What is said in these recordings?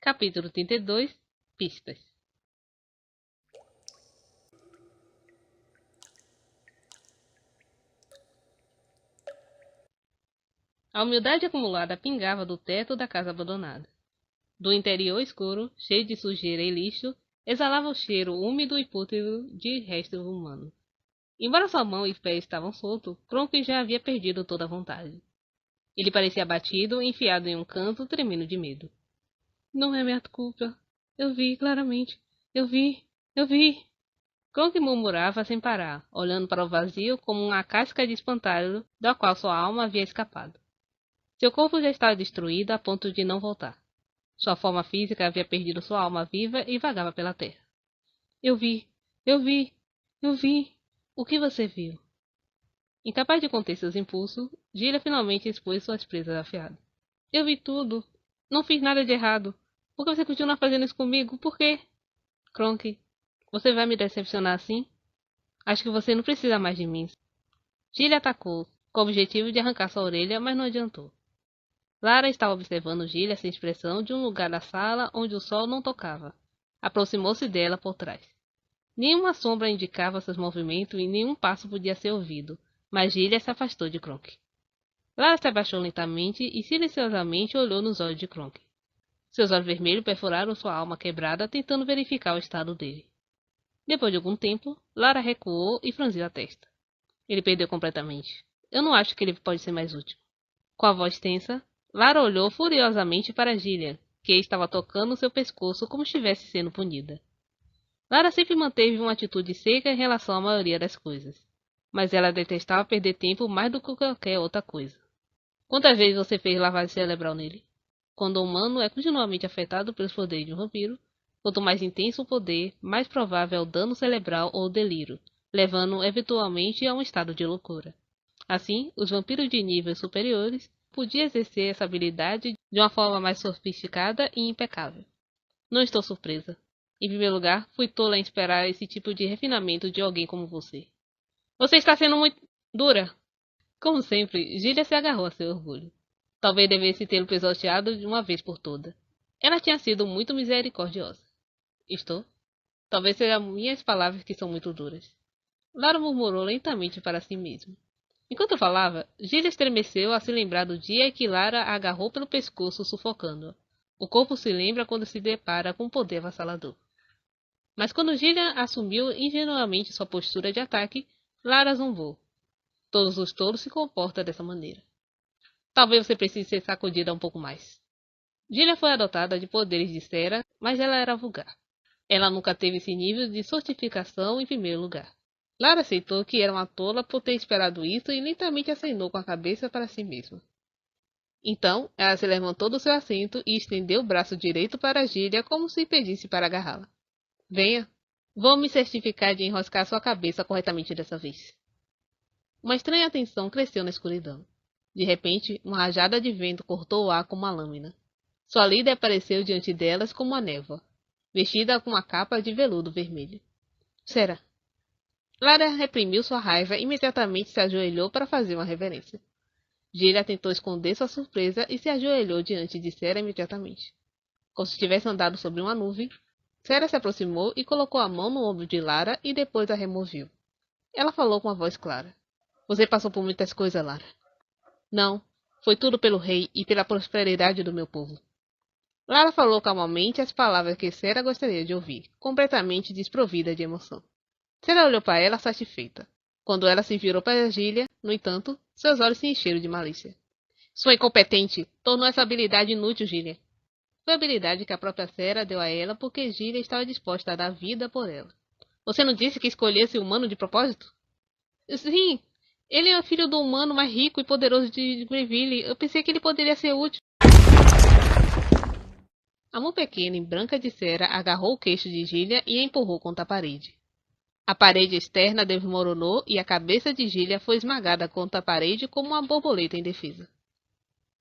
Capítulo 32 Pistas. A umidade acumulada pingava do teto da casa abandonada. Do interior escuro, cheio de sujeira e lixo, exalava o cheiro úmido e pútrido de restos humanos. Embora sua mão e pé estavam soltos, Kronk já havia perdido toda a vontade. Ele parecia abatido, enfiado em um canto, tremendo de medo. Não é minha culpa. Eu vi, claramente. Eu vi. Kronk murmurava sem parar, olhando para o vazio como uma casca de espantalho da qual sua alma havia escapado. Seu corpo já estava destruído a ponto de não voltar. Sua forma física havia perdido sua alma viva e vagava pela terra. Eu vi. O que você viu? Incapaz de conter seus impulsos, Gillian finalmente expôs suas presas afiadas. Eu vi tudo. Não fiz nada de errado. Por que você continua fazendo isso comigo? Por quê? Kronk, você vai me decepcionar assim? Acho que você não precisa mais de mim. Gillian atacou, com o objetivo de arrancar sua orelha, mas não adiantou. Lara estava observando Gillian sem expressão de um lugar da sala onde o sol não tocava. Aproximou-se dela por trás. Nenhuma sombra indicava seus movimentos e nenhum passo podia ser ouvido, mas Gillian se afastou de Kronk. Lara se abaixou lentamente e silenciosamente olhou nos olhos de Kronk. Seus olhos vermelhos perfuraram sua alma quebrada, tentando verificar o estado dele. Depois de algum tempo, Lara recuou e franziu a testa. Ele perdeu completamente. Eu não acho que ele pode ser mais útil. Com a voz tensa, Lara olhou furiosamente para Gillian, que estava tocando seu pescoço como estivesse sendo punida. Lara sempre manteve uma atitude seca em relação à maioria das coisas, mas ela detestava perder tempo mais do que qualquer outra coisa. Quantas vezes você fez lavagem cerebral nele? Quando o humano é continuamente afetado pelos poderes de um vampiro, quanto mais intenso o poder, mais provável é o dano cerebral ou o delírio, levando eventualmente a um estado de loucura. Assim, os vampiros de níveis superiores podiam exercer essa habilidade de uma forma mais sofisticada e impecável. Não estou surpresa. Em primeiro lugar, fui tola em esperar esse tipo de refinamento de alguém como você. Você está sendo muito dura! Como sempre, Gillian se agarrou a seu orgulho. Talvez devesse tê-lo pisoteado de uma vez por toda. Ela tinha sido muito misericordiosa. Estou? Talvez sejam minhas palavras que são muito duras. Lara murmurou lentamente para si mesmo. Enquanto falava, Gillian estremeceu a se lembrar do dia em que Lara a agarrou pelo pescoço, sufocando-a. O corpo se lembra quando se depara com um poder avassalador. Mas quando Gillian assumiu ingenuamente sua postura de ataque, Lara zombou. Todos os tolos se comportam dessa maneira. Talvez você precise ser sacudida um pouco mais. Gillian foi adotada de poderes de Cera, mas ela era vulgar. Ela nunca teve esse nível de sofisticação em primeiro lugar. Lara aceitou que era uma tola por ter esperado isso e lentamente acenou com a cabeça para si mesma. Então, ela se levantou do seu assento e estendeu o braço direito para Gillian como se pedisse para agarrá-la. Venha. Vou me certificar de enroscar sua cabeça corretamente dessa vez. Uma estranha tensão cresceu na escuridão. De repente, uma rajada de vento cortou o ar como uma lâmina. Sua líder apareceu diante delas como uma névoa, vestida com uma capa de veludo vermelho. Cera. Lara reprimiu sua raiva e imediatamente se ajoelhou para fazer uma reverência. Gillian tentou esconder sua surpresa e se ajoelhou diante de Cera imediatamente. Como se tivesse andado sobre uma nuvem, Cera se aproximou e colocou a mão no ombro de Lara e depois a removeu. Ela falou com uma voz clara. Você passou por muitas coisas, Lara. Não, foi tudo pelo rei e pela prosperidade do meu povo. Lara falou calmamente as palavras que Cera gostaria de ouvir, completamente desprovida de emoção. Cera olhou para ela satisfeita. Quando ela se virou para Gillian, no entanto, seus olhos se encheram de malícia. Sua incompetente tornou essa habilidade inútil, Gillian. Foi a habilidade que a própria Cera deu a ela porque Gillian estava disposta a dar vida por ela. Você não disse que escolhesse o humano de propósito? Sim, ele é o filho do humano mais rico e poderoso de Greyville. Eu pensei que ele poderia ser útil. A mão pequena e branca de Cera agarrou o queixo de Gillian e a empurrou contra a parede. A parede externa desmoronou e a cabeça de Gillian foi esmagada contra a parede como uma borboleta indefesa.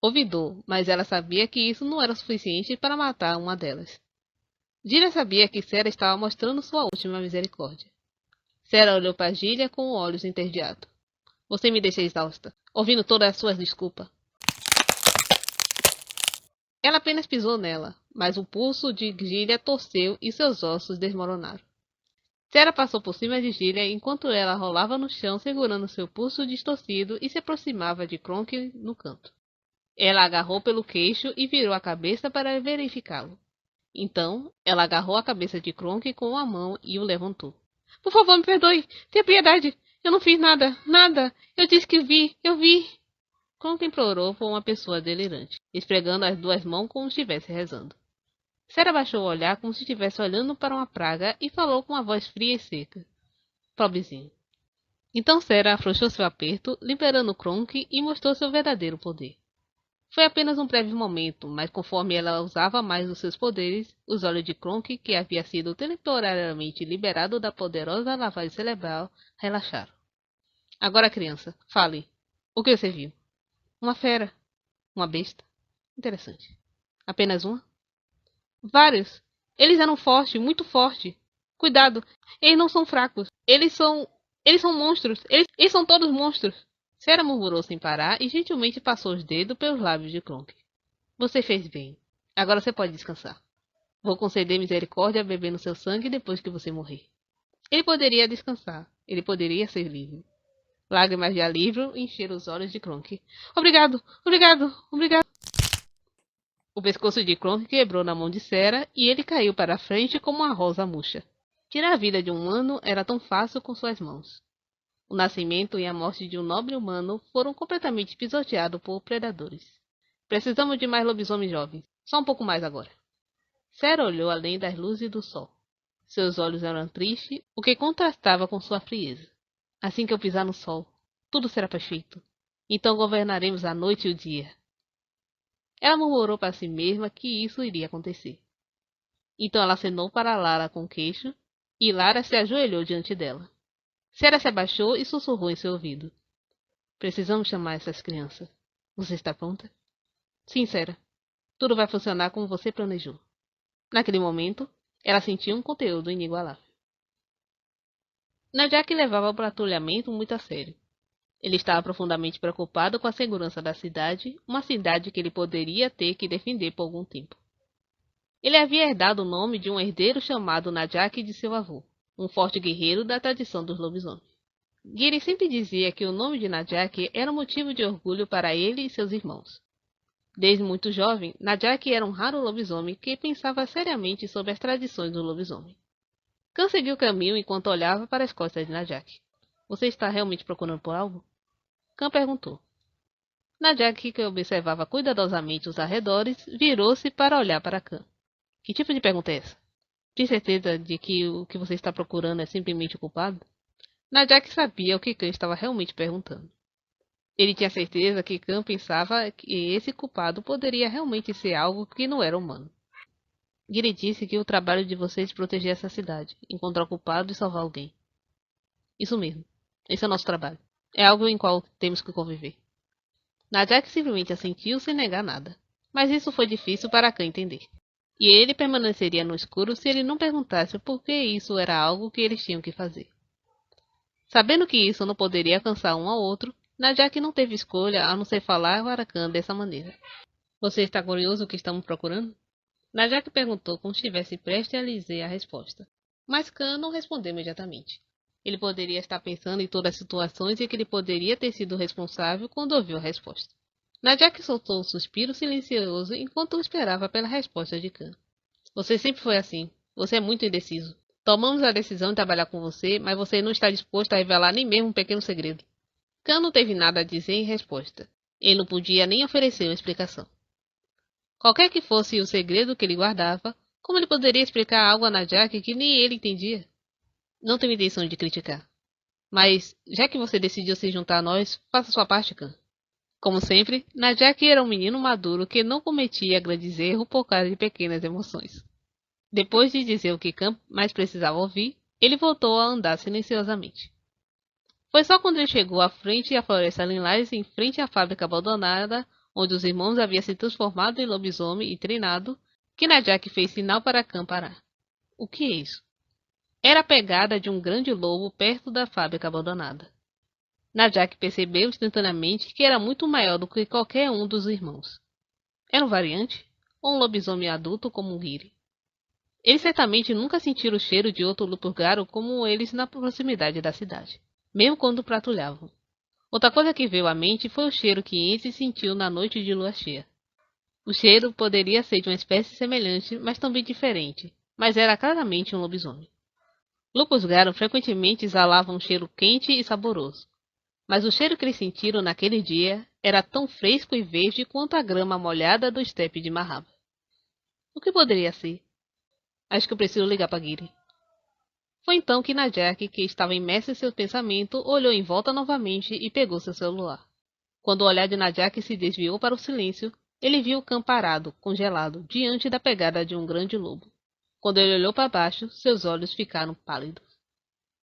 Houve dor, mas ela sabia que isso não era suficiente para matar uma delas. Gillian sabia que Cera estava mostrando sua última misericórdia. Cera olhou para Gillian com olhos entediados. Você me deixa exausta, ouvindo todas as suas desculpas. Ela apenas pisou nela, mas o pulso de Gília torceu e seus ossos desmoronaram. Sarah passou por cima de Gília enquanto ela rolava no chão segurando seu pulso distorcido e se aproximava de Kronk no canto. Ela agarrou pelo queixo e virou a cabeça para verificá-lo. Então, ela agarrou a cabeça de Kronk com uma mão e o levantou. Por favor, me perdoe. Tenha piedade. Eu não fiz nada. Nada. Eu disse que vi. Eu vi. Kronk implorou por uma pessoa delirante, esfregando as duas mãos como se estivesse rezando. Sarah baixou o olhar como se estivesse olhando para uma praga e falou com uma voz fria e seca. Pobrezinho. Então Sarah afrouxou seu aperto, liberando Kronk e mostrou seu verdadeiro poder. Foi apenas um breve momento, mas conforme ela usava mais os seus poderes, os olhos de Kronk, que havia sido temporariamente liberado da poderosa lavagem cerebral, relaxaram. Agora, criança, fale. O que você viu? Uma fera. Uma besta. Interessante. Apenas uma? Vários. Eles eram fortes, muito fortes. Cuidado, eles não são fracos. Eles são monstros. Eles são todos monstros. Sarah murmurou sem parar e gentilmente passou os dedos pelos lábios de Kronk. Você fez bem. Agora você pode descansar. Vou conceder misericórdia bebendo seu sangue depois que você morrer. Ele poderia descansar. Ele poderia ser livre. Lágrimas de alívio encheram os olhos de Kronk. Obrigado! Obrigado! Obrigado! O pescoço de Kronk quebrou na mão de Sarah e ele caiu para a frente como uma rosa murcha. Tirar a vida de um humano era tão fácil com suas mãos. O nascimento e a morte de um nobre humano foram completamente pisoteados por predadores. Precisamos de mais lobisomens jovens. Só um pouco mais agora. Sarah olhou além das luzes do sol. Seus olhos eram tristes, o que contrastava com sua frieza. Assim que eu pisar no sol, tudo será perfeito. Então governaremos a noite e o dia. Ela murmurou para si mesma que isso iria acontecer. Então ela acenou para Lara com o queixo, e Lara se ajoelhou diante dela. Sarah se abaixou e sussurrou em seu ouvido. Precisamos chamar essas crianças. Você está pronta? Sim, Sarah. Tudo vai funcionar como você planejou. Naquele momento, ela sentiu um conteúdo inigualável. Najak levava o patrulhamento muito a sério. Ele estava profundamente preocupado com a segurança da cidade, uma cidade que ele poderia ter que defender por algum tempo. Ele havia herdado o nome de um herdeiro chamado Najak de seu avô, um forte guerreiro da tradição dos lobisomens. Giri sempre dizia que o nome de Najak era um motivo de orgulho para ele e seus irmãos. Desde muito jovem, Najak era um raro lobisomem que pensava seriamente sobre as tradições do lobisomem. Khan seguiu o caminho enquanto olhava para as costas de Najak. Você está realmente procurando por algo? Khan perguntou. Najak, que observava cuidadosamente os arredores, virou-se para olhar para Khan. Que tipo de pergunta é essa? Tem certeza de que o que você está procurando é simplesmente o culpado? Najak sabia o que Khan estava realmente perguntando. Ele tinha certeza que Khan pensava que esse culpado poderia realmente ser algo que não era humano. Giri disse que o trabalho de vocês é proteger essa cidade, encontrar o culpado e salvar alguém. Isso mesmo. Esse é o nosso trabalho. É algo em qual temos que conviver. Najak simplesmente assentiu sem negar nada. Mas isso foi difícil para Khan entender. E ele permaneceria no escuro se ele não perguntasse por que isso era algo que eles tinham que fazer. Sabendo que isso não poderia alcançar um ao outro, Najak não teve escolha a não ser falar para Khan dessa maneira. Você está curioso o que estamos procurando? Najak perguntou como se estivesse prestes a lhe dizer a resposta. Mas Khan não respondeu imediatamente. Ele poderia estar pensando em todas as situações em que ele poderia ter sido responsável quando ouviu a resposta. Najak soltou um suspiro silencioso enquanto esperava pela resposta de Khan. Você sempre foi assim. Você é muito indeciso. Tomamos a decisão de trabalhar com você, mas você não está disposto a revelar nem mesmo um pequeno segredo. Khan não teve nada a dizer em resposta. Ele não podia nem oferecer uma explicação. Qualquer que fosse o segredo que ele guardava, como ele poderia explicar algo a Najak que nem ele entendia? Não tenho intenção de criticar. Mas, já que você decidiu se juntar a nós, faça sua parte, Khan. Como sempre, Najak era um menino maduro que não cometia grandes erros por causa de pequenas emoções. Depois de dizer o que Khan mais precisava ouvir, ele voltou a andar silenciosamente. Foi só quando ele chegou à frente da floresta Linlares, em frente à fábrica abandonada, onde os irmãos haviam se transformado em lobisomem e treinado, que Najak fez sinal para Khan parar. O que é isso? Era a pegada de um grande lobo perto da fábrica abandonada. Najak percebeu instantaneamente que era muito maior do que qualquer um dos irmãos. Era um variante? ou um lobisomem adulto como um Giri. Eles certamente nunca sentiram o cheiro de outro Lupusgaro como eles na proximidade da cidade, mesmo quando patrulhavam. Outra coisa que veio à mente foi o cheiro que Enzi sentiu na noite de lua cheia. O cheiro poderia ser de uma espécie semelhante, mas também diferente, mas era claramente um lobisomem. Lupusgaro frequentemente exalava um cheiro quente e saboroso, mas o cheiro que eles sentiram naquele dia era tão fresco e verde quanto a grama molhada do estepe de Mahaba. O que poderia ser? Acho que eu preciso ligar para Giri. Foi então que Najak, que estava imerso em seu pensamento, olhou em volta novamente e pegou seu celular. Quando o olhar de Najak se desviou para o silêncio, ele viu o cão parado, congelado, diante da pegada de um grande lobo. Quando ele olhou para baixo, seus olhos ficaram pálidos.